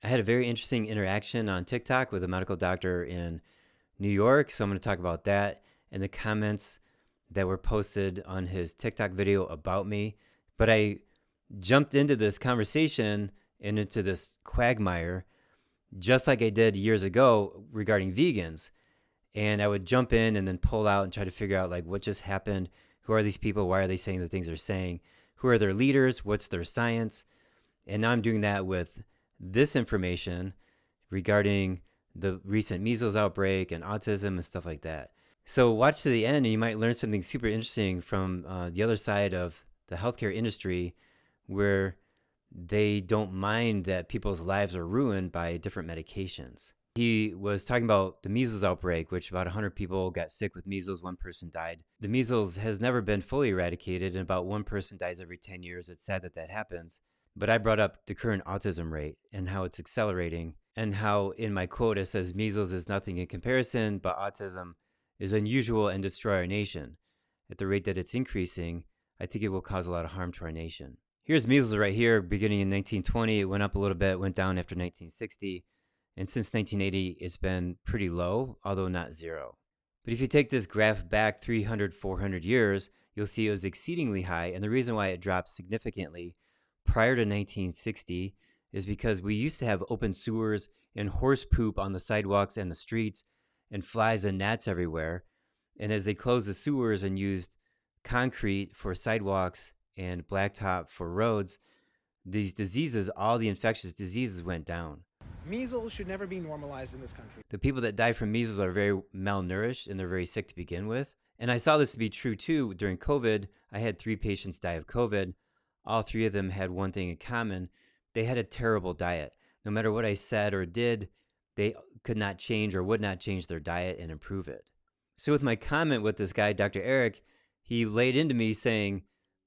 I had a very interesting interaction on TikTok with a medical doctor in New York. So I'm going to talk about that and the comments that were posted on his TikTok video about me. But I jumped into this conversation and into this quagmire, just like I did years ago regarding vegans. And I would jump in and then pull out and try to figure out like what just happened. Who are these people? Why are they saying the things they're saying? Who are their leaders? What's their science? And now I'm doing that with this information regarding the recent measles outbreak and autism and stuff like that. So watch to the end and you might learn something super interesting from the other side of the healthcare industry, where they don't mind that people's lives are ruined by different medications. He was talking about the measles outbreak, which about 100 people got sick with measles, one person died. The measles has never been fully eradicated, and about one person dies every 10 years. It's sad that that happens. But I brought up the current autism rate and how it's accelerating, and how in my quote it says measles is nothing in comparison, but autism is unusual and destroy our nation. At the rate that it's increasing, I think it will cause a lot of harm to our nation. Here's measles right here, beginning in 1920. It went up a little bit, went down after 1960. And since 1980, it's been pretty low, although not zero. But if you take this graph back 300, 400 years, you'll see it was exceedingly high. And the reason why it dropped significantly prior to 1960 is because we used to have open sewers and horse poop on the sidewalks and the streets and flies and gnats everywhere. And as they closed the sewers and used concrete for sidewalks and blacktop for roads, these diseases, all the infectious diseases went down. Measles should never be normalized in this country. The people that die from measles are very malnourished and they're very sick to begin with. And I saw this to be true too. During COVID, I had 3 patients die of COVID. All 3 of them had one thing in common. They had a terrible diet. No matter what I said or did, they could not change or would not change their diet and improve it. So with my comment with this guy, Dr. Eric, he laid into me saying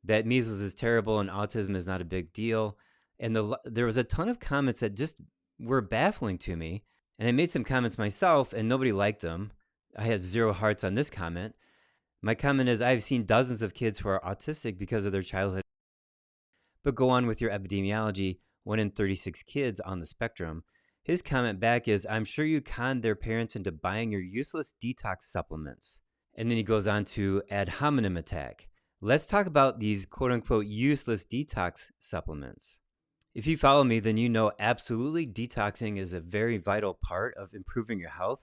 that measles is terrible and autism is not a big deal. And there was a ton of comments that just were baffling to me. And I made some comments myself and nobody liked them. I had 0 hearts on this comment. My comment is, I've seen dozens of kids who are autistic because of their childhood. But go on with your epidemiology, 1 in 36 kids on the spectrum. His comment back is, I'm sure you conned their parents into buying your useless detox supplements. And then he goes on to ad hominem attack. Let's talk about these quote unquote useless detox supplements. If you follow me, then you know absolutely detoxing is a very vital part of improving your health.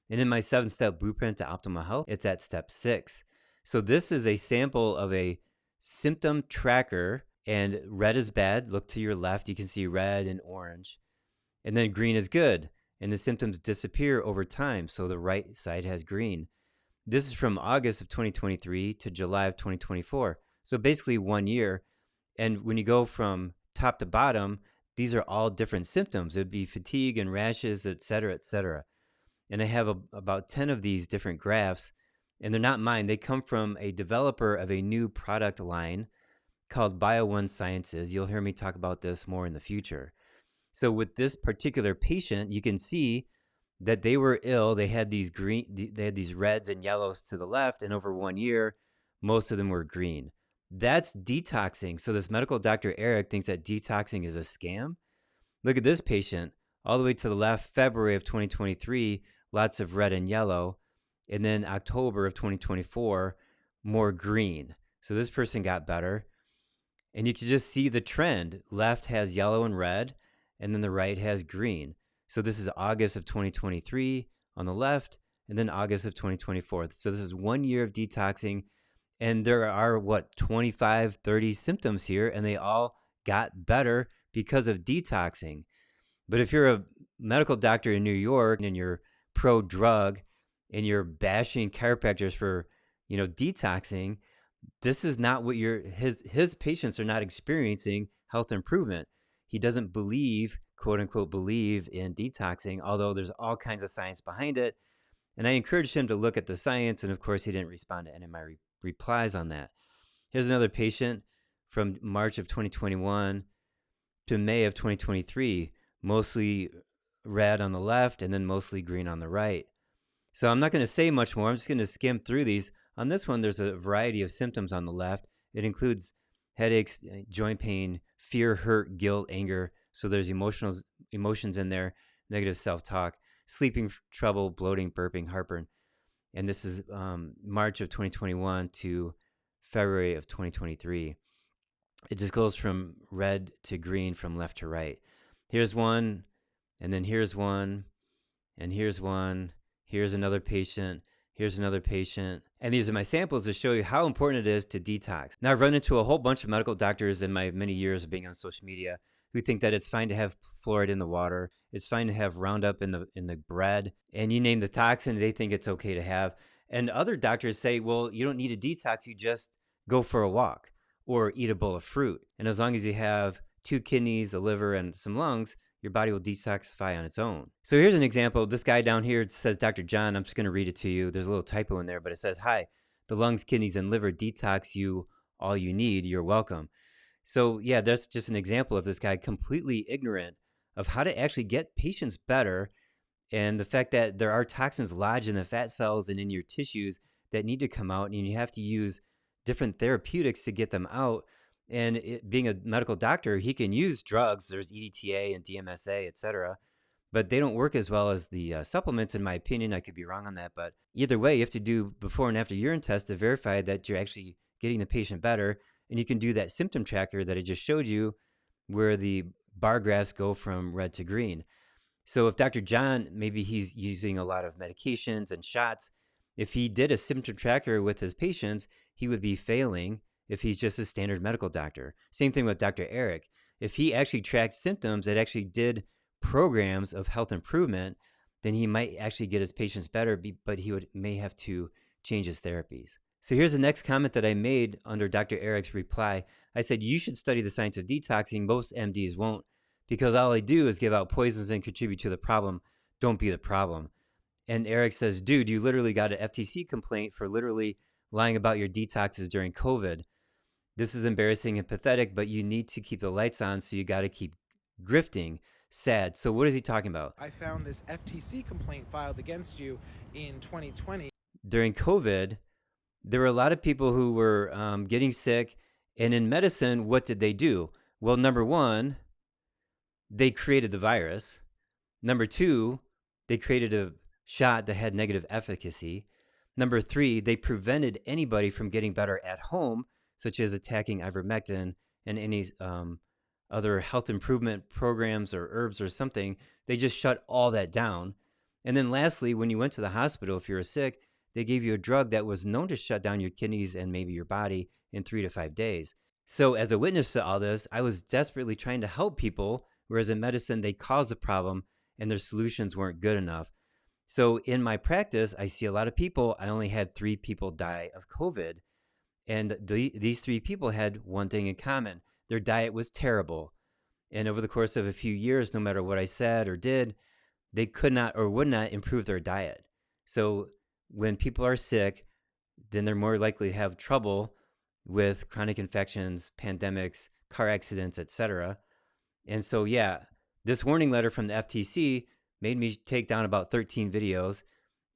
And in my 7-step blueprint to optimal health, it's at step 6. So this is a sample of a symptom tracker, and red is bad. Look to your left, you can see red and orange. And then green is good, and the symptoms disappear over time. So the right side has green. This is from August of 2023 to July of 2024. So basically 1 year. And when you go from top to bottom, these are all different symptoms. It would be fatigue and rashes, et cetera, et cetera. And I have about 10 of these different graphs, and they're not mine. They come from a developer of a new product line called Bio1 Sciences. You'll hear me talk about this more in the future. So with this particular patient, you can see that they were ill. They had these reds and yellows to the left, and over 1 year, most of them were green. That's detoxing. So this medical doctor, Eric, thinks that detoxing is a scam. Look at this patient all the way to the left, February of 2023, lots of red and yellow. And then October of 2024, more green. So this person got better. And you can just see the trend. Left has yellow and red, and then the right has green. So this is August of 2023 on the left, and then August of 2024. So this is 1 year of detoxing. And there are, 25, 30 symptoms here, and they all got better because of detoxing. But if you're a medical doctor in New York and you're pro-drug and you're bashing chiropractors for, detoxing, this is not what his patients are not experiencing health improvement. He doesn't believe, quote unquote, believe in detoxing, although there's all kinds of science behind it. And I encouraged him to look at the science, and of course he didn't respond to any of my replies on that. Here's another patient from March of 2021 to May of 2023, mostly red on the left and then mostly green on the right. So I'm not going to say much more. I'm just going to skim through these. On this one, there's a variety of symptoms on the left. It includes headaches, joint pain, fear, hurt, guilt, anger. So there's emotions in there, negative self-talk, sleeping trouble, bloating, burping, heartburn. And this is March of 2021 to February of 2023. It just goes from red to green from left to right. Here's one, and then here's one, and here's one. Here's another patient. Here's another patient. And these are my samples to show you how important it is to detox. Now, I've run into a whole bunch of medical doctors in my many years of being on social media who think that it's fine to have fluoride in the water. It's fine to have Roundup in the bread. And you name the toxin, they think it's okay to have. And other doctors say, well, you don't need a detox. You just go for a walk or eat a bowl of fruit. And as long as you have 2 kidneys, a liver, and some lungs, your body will detoxify on its own. So here's an example. This guy down here says, Dr. John, I'm just going to read it to you. There's a little typo in there, but it says, hi, the lungs, kidneys, and liver detox you all you need. You're welcome. So yeah, that's just an example of this guy completely ignorant of how to actually get patients better, and the fact that there are toxins lodged in the fat cells and in your tissues that need to come out, and you have to use different therapeutics to get them out. And being a medical doctor, he can use drugs. There's EDTA and DMSA, et cetera, but they don't work as well as the supplements, in my opinion. I could be wrong on that, but either way, you have to do before and after urine tests to verify that you're actually getting the patient better. And you can do that symptom tracker that I just showed you, where the bar graphs go from red to green. So if Dr. John, maybe he's using a lot of medications and shots, if he did a symptom tracker with his patients, he would be failing if he's just a standard medical doctor. Same thing with Dr. Eric. If he actually tracked symptoms that actually did programs of health improvement, then he might actually get his patients better, but he may have to change his therapies. So here's the next comment that I made under Dr. Eric's reply. I said, you should study the science of detoxing. Most MDs won't, because all I do is give out poisons and contribute to the problem. Don't be the problem. And Eric says, dude, you literally got an FTC complaint for literally lying about your detoxes during COVID. This is embarrassing and pathetic, but you need to keep the lights on, so you got to keep grifting. Sad. So what is he talking about? I found this FTC complaint filed against you in 2020. During COVID, there were a lot of people who were getting sick. And in medicine, what did they do? Well, number one, they created the virus. Number two, they created a shot that had negative efficacy. Number three, they prevented anybody from getting better at home, such as attacking ivermectin and any other health improvement programs or herbs or something. They just shut all that down. And then lastly, when you went to the hospital, if you were sick, they gave you a drug that was known to shut down your kidneys and maybe your body in 3 to 5 days. So as a witness to all this, I was desperately trying to help people, whereas in medicine, they caused the problem and their solutions weren't good enough. So in my practice, I see a lot of people. I only had 3 people die of COVID. And these 3 people had one thing in common. Their diet was terrible. And over the course of a few years, no matter what I said or did, they could not or would not improve their diet. So when people are sick, then they're more likely to have trouble with chronic infections, pandemics, car accidents, etc. And so, yeah, this warning letter from the FTC made me take down about 13 videos.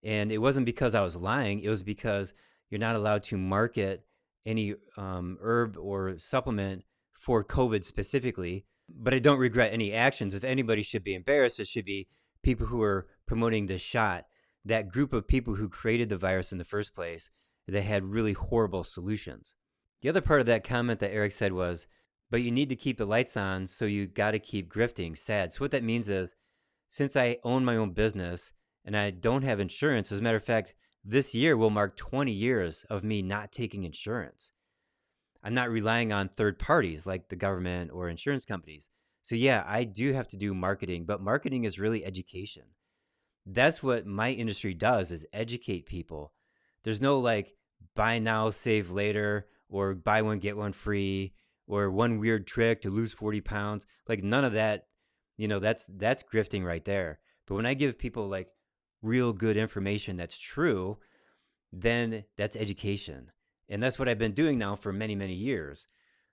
And it wasn't because I was lying. It was because you're not allowed to market any herb or supplement for COVID specifically. But I don't regret any actions. If anybody should be embarrassed, it should be people who are promoting this shot, that group of people who created the virus in the first place. They had really horrible solutions. The other part of that comment that Eric said was, but you need to keep the lights on, so you got to keep grifting. Sad. So what that means is, since I own my own business and I don't have insurance, as a matter of fact, this year will mark 20 years of me not taking insurance. I'm not relying on third parties like the government or insurance companies. So yeah, I do have to do marketing, but marketing is really education. That's what my industry does, is educate people. There's no like buy now, save later, or buy one, get one free, or one weird trick to lose 40 pounds. Like none of that, that's grifting right there. But when I give people like real good information that's true, then that's education. And that's what I've been doing now for many, many years.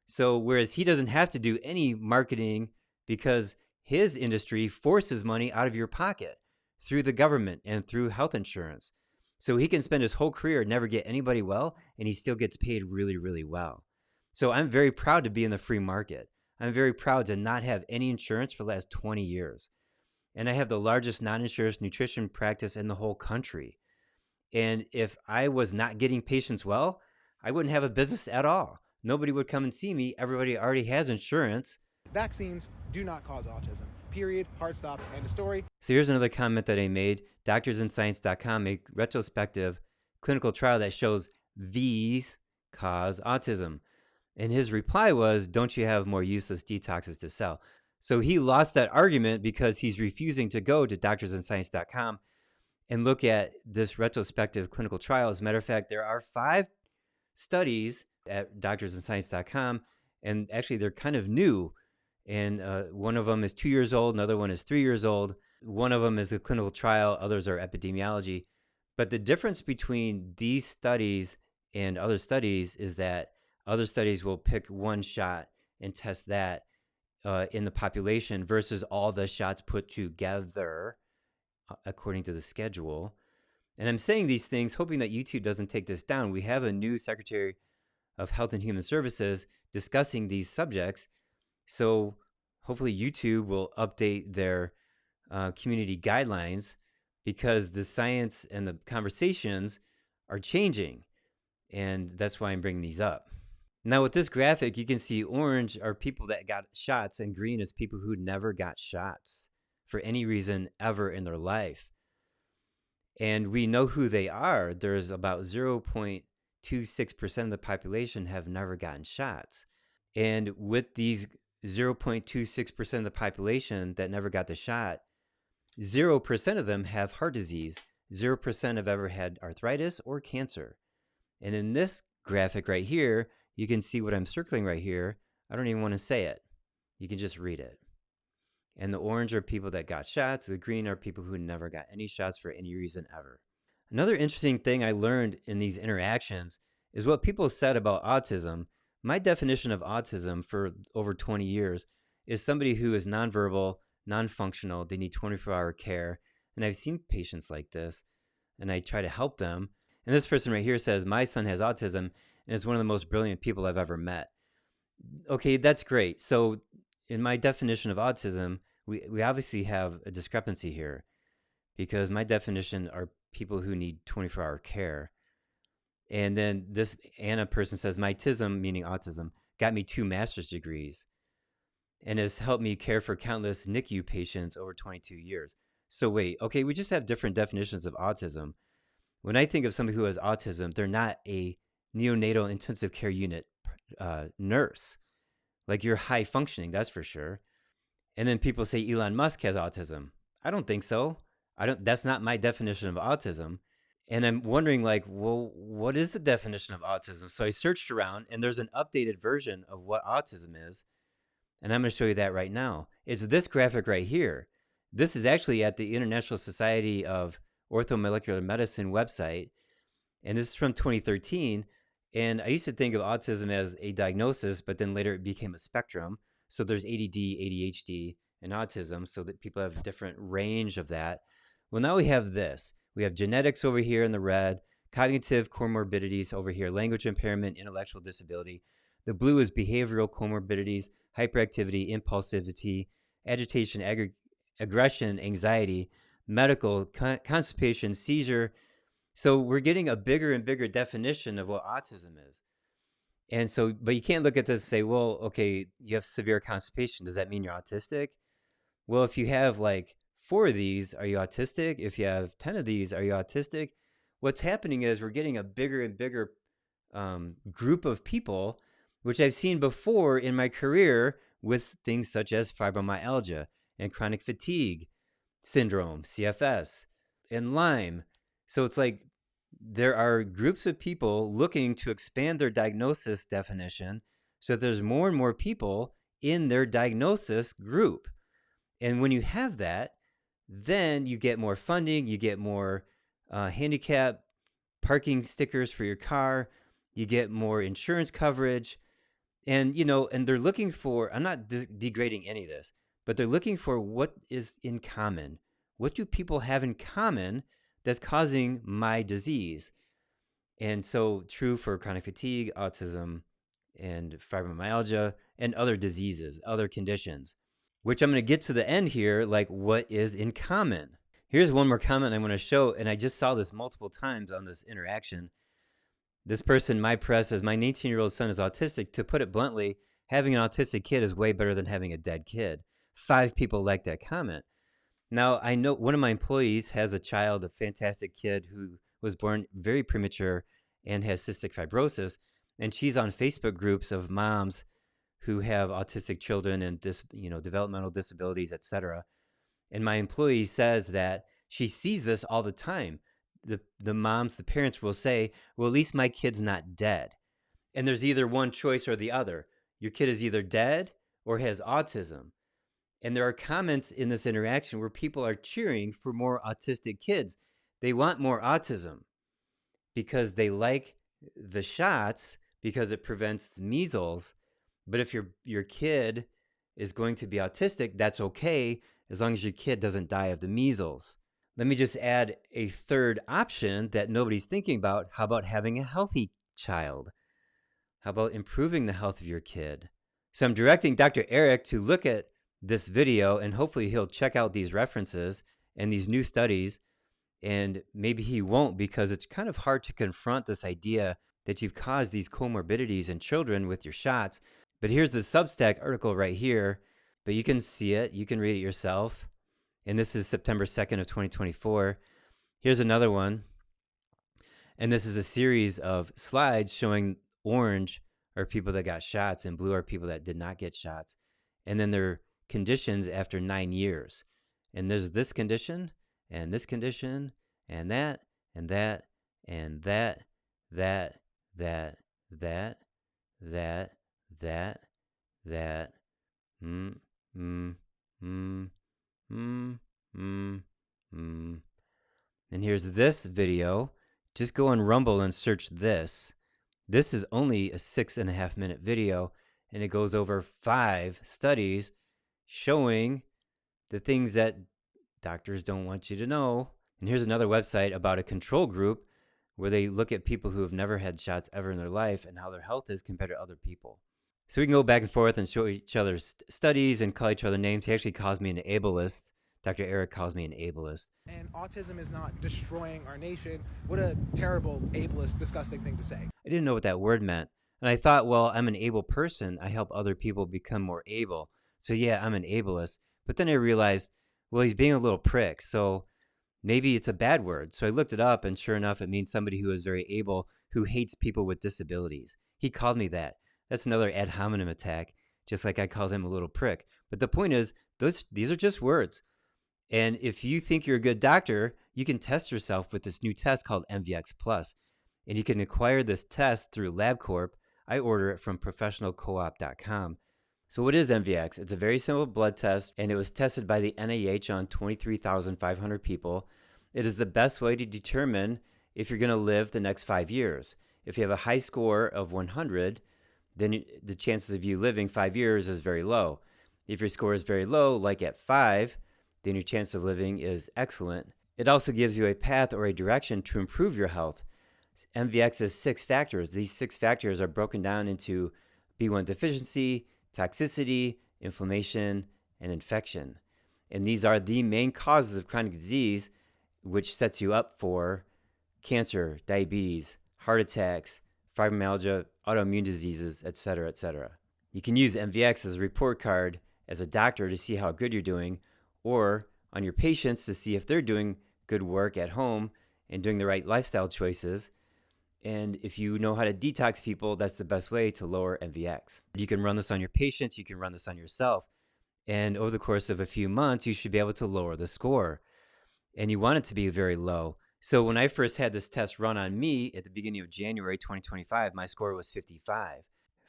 So whereas he doesn't have to do any marketing because his industry forces money out of your pocket through the government and through health insurance. So he can spend his whole career, never get anybody well, and he still gets paid really, really well. So I'm very proud to be in the free market. I'm very proud to not have any insurance for the last 20 years. And I have the largest non-insurance nutrition practice in the whole country. And if I was not getting patients well, I wouldn't have a business at all. Nobody would come and see me. Everybody already has insurance. Vaccines do not cause autism. Period. Hard stop. End of story. So here's another comment that I made. DoctorsInScience.com made retrospective clinical trial that shows these cause autism. And his reply was, don't you have more useless detoxes to sell? So he lost that argument because he's refusing to go to DoctorsInScience.com and look at this retrospective clinical trial. As a matter of fact, there are 5 studies at DoctorsInScience.com, and actually they're kind of new. And one of them is 2 years old, another one is 3 years old. One of them is a clinical trial, others are epidemiology. But the difference between these studies and other studies is that other studies will pick one shot and test that in the population versus all the shots put together according to the schedule. And I'm saying these things hoping that YouTube doesn't take this down. We have a new Secretary of Health and Human Services discussing these subjects. So hopefully YouTube will update their community guidelines, because the science and the conversations are changing. And that's why I'm bringing these up. Now with this graphic, you can see orange are people that got shots and green is people who never got shots for any reason ever in their life. And we know who they are. There's about 0.26% of the population have never gotten shots. And with these 0.26% of the population that never got the shot, 0% of them have heart disease. 0% have ever had arthritis or cancer. And in this graphic right here, you can see what I'm circling right here. I don't even want to say it. You can just read it. And the orange are people that got shots. The green are people who never got any shots for any reason ever. Another interesting thing I learned in these interactions is what people said about autism. My definition of autism for over 20 years is somebody who is nonverbal, non-functional. They need 24-hour care. And I've seen patients like this, and I try to help them. And this person right here says, my son has autism and is one of the most brilliant people I've ever met. Okay, that's great. So in my definition of autism, we obviously have a discrepancy here, because my definition are people who need 24-hour care. And then this Anna person says, my TISM, meaning autism, got me 2 master's degrees and has helped me care for countless NICU patients over 22 years. So wait, okay, we just have different definitions of autism. When I think of somebody who has autism, they're not a neonatal intensive care unit nurse. Like, you're high functioning, that's for sure. And then people say Elon Musk has autism. I don't think so. That's not my definition of autism. And I'm wondering, like, well, what is the definition of autism? So I searched around, and there's an updated version of what autism is. And I'm going to show you that right now. It's this graphic right here. This is actually at the International Society of Orthomolecular Medicine website. And this is from 2013. And I used to think of autism as a diagnosis, but then later it became a spectrum. So there's ADD, ADHD, and autism, so that people have a different range of that. Well, now we have this. We have genetics over here in the red, cognitive comorbidities over here, language impairment, intellectual disability. The blue is behavioral comorbidities, hyperactivity, impulsivity, agitation, aggression, anxiety, medical, constipation, seizure. So we're getting a bigger and bigger definition of what autism is. And so, but you can't look at this and say, well, okay, you have severe constipation. Does that mean you're autistic? Well, if you have like 4 of these, are you autistic? If you have 10 of these, are you autistic? What's happening is we're getting a bigger and bigger group of people, which I've seen before in my career with things such as fibromyalgia and chronic fatigue syndrome, CFS, and Lyme. So it's like there are groups of people looking to expand their diagnosis definition so that there's more and more people in their diagnosis group. And when you have that, then you get more funding, you get more handicap parking stickers for your car, you get more insurance coverage. And, you know, and they're looking for, I'm not degrading any of this, but they're looking for what is in common. What do people have in common that's causing my disease? And so true for chronic fatigue, autism, and fibromyalgia and other diseases, other conditions, which I'm going to get to the end here, like what is in common. Here's one more comment I want to show, and I just saw this multiple times on this interaction. This person, my press, says, my 19-year-old son is autistic. To put it bluntly, having an autistic kid is way better than having a dead kid. 5 people like that comment. Now, I know one of my employees has a child, a fantastic kid who was born very premature and has cystic fibrosis, and she's on Facebook groups of moms who have autistic children and developmental disabilities, etc. And my employee says that she sees this all the time. The moms, the parents will say, well, at least my kid's not dead. And there's either one choice or the other. Your kid is either dead or has autism. And there are comments in this interaction where people are cheering for more autistic kids. They want more autism because they like the shots because it prevents the measles. But if your kid is going to be autistic, that's okay as long as your kid doesn't die of the measles. Let me just add a third option that nobody's thinking about. How about having a healthy child? How about improving the health of your kid? So I'm directing Dr. Eric to look at this video, and hopefully he'll check out these references and these new studies, and maybe he won't, because it's kind of hard to confront this idea that you've caused these comorbidities in children with your shots. But here's the Substack article right here, but you can see it, you can read it yourself. And this is September 2nd of 2024. Here's another one. And this is a series of slides showing orange are people that got shots and blue are people that did not get shots. And then their conditions after 9 years. And there's this condition and this condition and that and that and that, that, that, that, that, that, that, And here's this video. Just go on Rumble and search this. This is only a 6.5 minute video, and it goes over 5 studies showing the things that doctors don't want you to know. And here's another website about a control group where they look at people who have never had shots ever in their life and how their health is compared to other people. So we can go back and forth and show each other studies and call each other names. He actually calls me an ableist. Dr. Eric calls me an ableist. And autism is not destroying our nation. What a terrible, ableist, disgusting thing to say. I didn't know what that word meant. And I thought, well, I'm an able person. I help other people become more able. So yeah, I'm an ableist. But then I realized, well, he's being a little prick. So maybe it's a bad word. So I looked it up, and sure enough, it means somebody who is very able, who hates people with disabilities. He called me that. That's another ad hominem attack, just like I called him a little prick. But the point is, these are just words. And if you think you're a good doctor, you can test yourself with this new test called MVX Plus. And you can acquire this test through LabCorp. I order it from professionalcoop.com. So what is MVX? It's a very simple blood test, and it was tested by the NIH on 23,500 people. It is the best way to determine if you're going to live the next 5 years. If you have a high score of 100, then the chances of you living 5 years is very low. If your score is very low, like at 5, then your chance of living is excellent. It also gives you a path or a direction to improve your health. MVX is 6 factors. These 6 factors are broken down into B1 deficiency, toxicity, inflammation, and infection. And these are the main causes of chronic disease, which sets you up for cancer, diabetes, heart attacks, fibromyalgia, autoimmune diseases, etc., etc. You can use MVX as a report card as a doctor to see how good you're doing, or on your patients to see if they're doing good work at home and doing the right lifestyle choices. And if you know how to detox people, that's the best way to lower MVX. You can run this on your patients, you can run this on yourself. And over the course of a few months, you should be able to lower the score. And you want it to be very low. So when I first had this test run on me at the beginning of January 2025, my score was 55.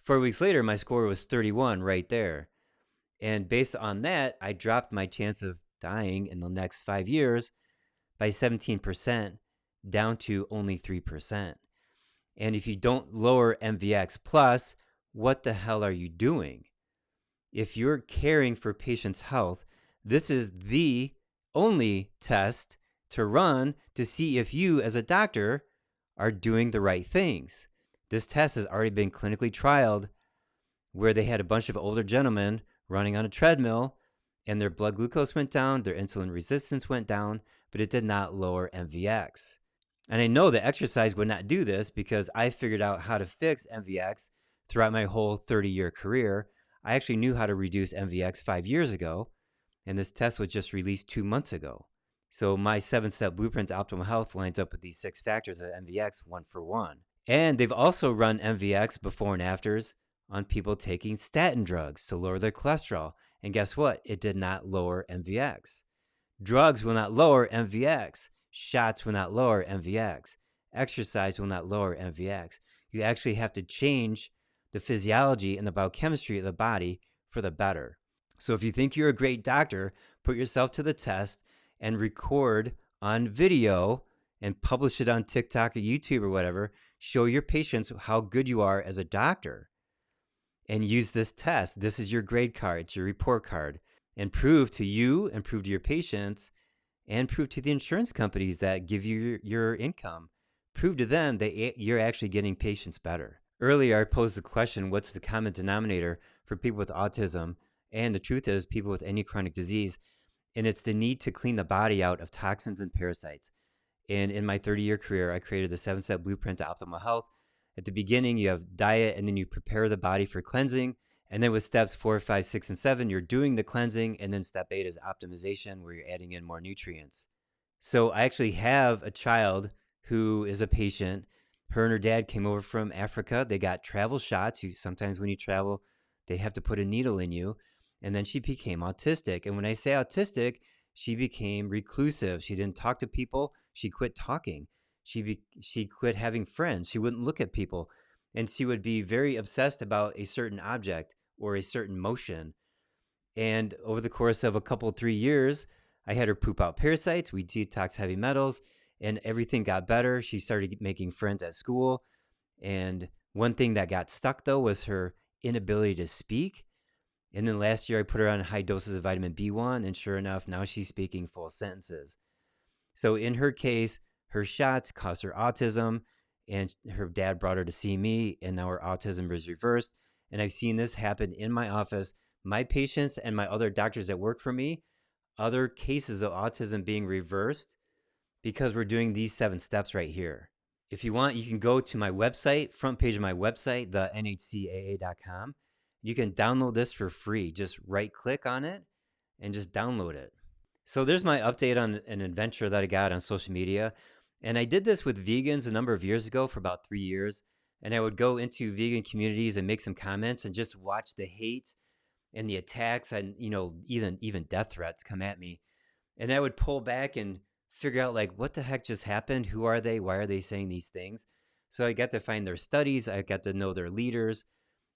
4 weeks later, my score was 31 right there. And based on that, I dropped my chance of dying in the next 5 years by 17% down to only 3%. And if you don't lower MVX Plus, what the hell are you doing? If you're caring for patients' health, this is the only test to run to see if you as a doctor are doing the right things. This test has already been clinically trialed where they had a bunch of older gentlemen running on a treadmill, and their blood glucose went down, their insulin resistance went down, but it did not lower MVX. And I know that exercise would not do this because I figured out how to fix MVX throughout my whole 30-year career. I actually knew how to reduce MVX 5 years ago, and this test was just released 2 months ago. So my 7-step blueprint to optimal health lines up with these 6 factors of MVX one for one. And they've also run MVX before and afters on people taking statin drugs to lower their cholesterol. And guess what? It did not lower MVX. Drugs will not lower MVX. Shots will not lower MVX. Exercise will not lower MVX. You actually have to change the physiology and the biochemistry of the body for the better. So if you think you're a great doctor, put yourself to the test and record on video and publish it on TikTok or YouTube or whatever. Show your patients how good you are as a doctor and use this test. This is your grade card. It's your report card. And prove to you and prove to your patients and prove to the insurance companies that give you your income. Prove to them that you're actually getting patients better. Earlier, I posed the question, what's the common denominator for people with autism? And the truth is, people with any chronic disease, and it's the need to clean the body out of toxins and parasites. And in my 30-year career, I created the 7-step blueprint to optimal health. At the beginning, you have diet, and then you prepare the body for cleansing. And then with steps 4, 5, 6, and 7, you're doing the cleansing. And then step 8 is optimization, where you're adding in more nutrients. So I actually have a child who is a patient. Her and her dad came over from Africa. They got travel shots. Sometimes when you travel, they have to put a needle in you. And then she became autistic. And when I say autistic, she became reclusive. She didn't talk to people. She quit talking. She quit having friends. She wouldn't look at people. And she would be very obsessed about a certain object or a certain motion. And over the course of 3 years, I had her poop out parasites. We detox heavy metals, and everything got better. She started making friends at school. And one thing that got stuck, though, was her inability to speak. And then last year, I put her on high doses of vitamin B1, and sure enough, now she's speaking full sentences. So in her case, her shots caused her autism, and her dad brought her to see me, and now her autism is reversed. And I've seen this happen in my office, my patients and my other doctors that work for me, other cases of autism being reversed because we're doing these 7 steps right here. If you want, you can go to my website, front page of my website, the nhcaa.com. You can download this for free. Just right click on it and just download it. So there's my update on an adventure that I got on social media. And I did this with vegans a number of years ago for about 3 years. And I would go into vegan communities and make some comments and just watch the hate and the attacks and, even death threats come at me. And I would pull back and figure out, like, what the heck just happened? Who are they? Why are they saying these things? So I got to find their studies. I got to know their leaders.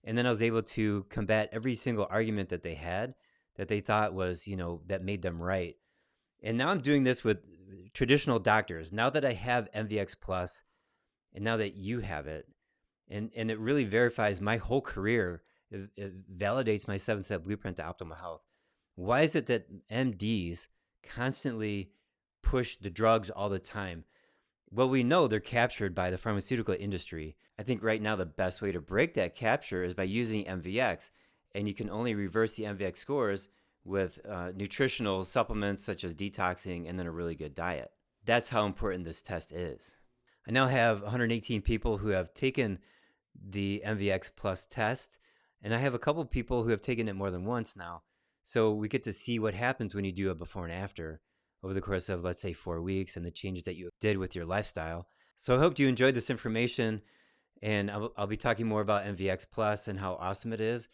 And then I was able to combat every single argument that they had that they thought was, that made them right. And now I'm doing this with traditional doctors. Now that I have MVX Plus, and now that you have it, and it really verifies my whole career, it validates my 7-step blueprint to optimal health. Why is it that MDs constantly push the drugs all the time? Well, we know they're captured by the pharmaceutical industry. I think right now the best way to break that capture is by using MVX, and you can only reverse the MVX scores with nutritional supplements such as detoxing and then a really good diet. That's how important this test is. I now have 118 people who have taken the MVX Plus test, and I have a couple people who have taken it more than once now. So we get to see what happens when you do a before and after over the course of, let's say, 4 weeks, and the changes that you did with your lifestyle. So I hope you enjoyed this information, and I'll be talking more about MVX Plus and how awesome it is.